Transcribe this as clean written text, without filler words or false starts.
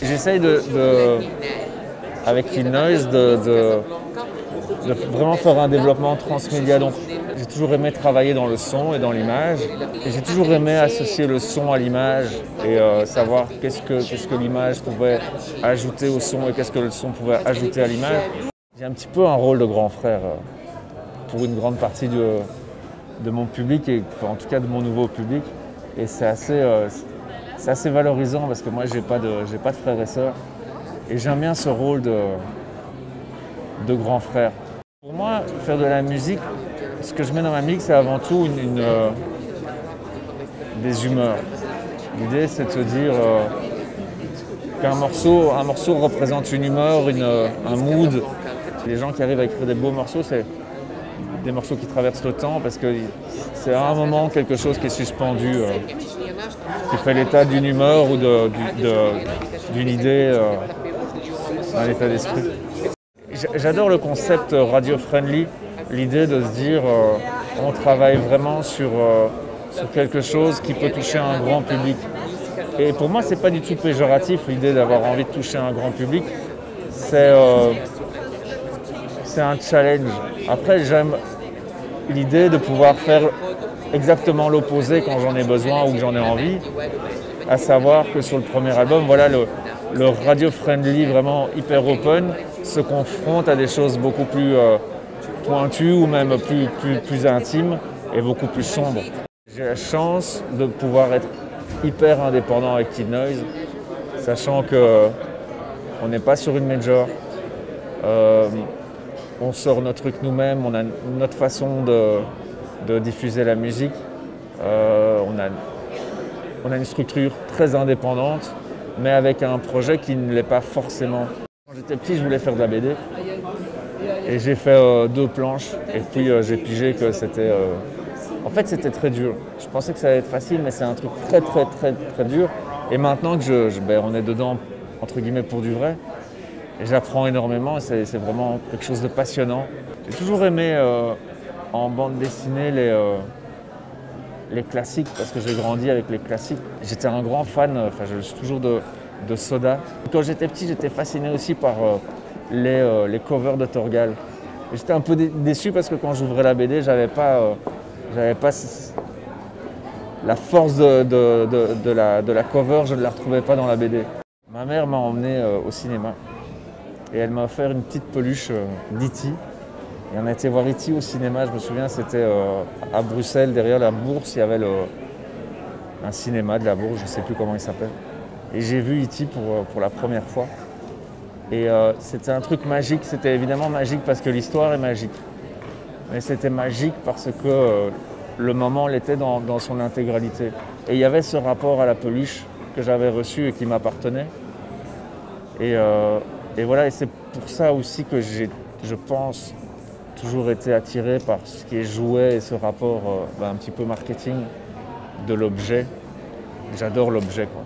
J'essaye avec Kid Noise de vraiment faire un développement transmédia. Donc, j'ai toujours aimé travailler dans le son et dans l'image. Et j'ai toujours aimé associer le son à l'image et savoir qu'est-ce que l'image pouvait ajouter au son et qu'est-ce que le son pouvait ajouter à l'image. J'ai un petit peu un rôle de grand frère pour une grande partie de mon public, et enfin, en tout cas de mon nouveau public. Et c'est assez valorisant parce que moi, j'ai pas de frères et sœurs. Et j'aime bien ce rôle de grand frère. Pour moi, faire de la musique, ce que je mets dans ma musique, c'est avant tout des humeurs. L'idée, c'est de se dire qu'un morceau représente une humeur, un mood. Les gens qui arrivent à écrire des beaux morceaux, c'est des morceaux qui traversent le temps parce que c'est à un moment quelque chose qui est suspendu, qui fait l'état d'une humeur ou d'une idée, d'un état d'esprit. J'adore le concept radio-friendly, l'idée de se dire on travaille vraiment sur quelque chose qui peut toucher un grand public. Et pour moi, c'est pas du tout péjoratif l'idée d'avoir envie de toucher un grand public. C'est un challenge. Après, j'aime l'idée de pouvoir faire exactement l'opposé quand j'en ai besoin ou que j'en ai envie. À savoir que sur le premier album, voilà, le radio-friendly vraiment hyper open se confronte à des choses beaucoup plus pointues ou même plus intimes et beaucoup plus sombres. J'ai la chance de pouvoir être hyper indépendant avec Kid Noise, sachant qu'on n'est pas sur une major. On sort notre truc nous-mêmes, on a notre façon de diffuser la musique. On a une structure très indépendante, mais avec un projet qui ne l'est pas forcément. Quand j'étais petit, je voulais faire de la BD. Et j'ai fait 2 planches. Et puis j'ai pigé que c'était... En fait, c'était très dur. Je pensais que ça allait être facile, mais c'est un truc très, très, très, très dur. Et maintenant que on est dedans, entre guillemets, pour du vrai, et j'apprends énormément, et c'est vraiment quelque chose de passionnant. J'ai toujours aimé en bande dessinée les classiques, parce que j'ai grandi avec les classiques. J'étais un grand fan, enfin je suis toujours de Soda. Quand j'étais petit, j'étais fasciné aussi par les covers de Torgal. J'étais un peu déçu parce que quand j'ouvrais la BD, j'avais pas la force de la cover, je ne la retrouvais pas dans la BD. Ma mère m'a emmené au cinéma et elle m'a offert une petite peluche d'E.T. Et on a été voir E.T. au cinéma, je me souviens, c'était à Bruxelles, derrière la Bourse, il y avait un cinéma de la Bourse, je ne sais plus comment il s'appelle. Et j'ai vu E.T. pour la première fois. Et c'était un truc magique, c'était évidemment magique parce que l'histoire est magique. Mais c'était magique parce que le moment l'était dans son intégralité. Et il y avait ce rapport à la peluche que j'avais reçu et qui m'appartenait. Et voilà, et c'est pour ça aussi que je pense, toujours été attiré par ce qui est jouet et ce rapport un petit peu marketing de l'objet. J'adore l'objet, quoi.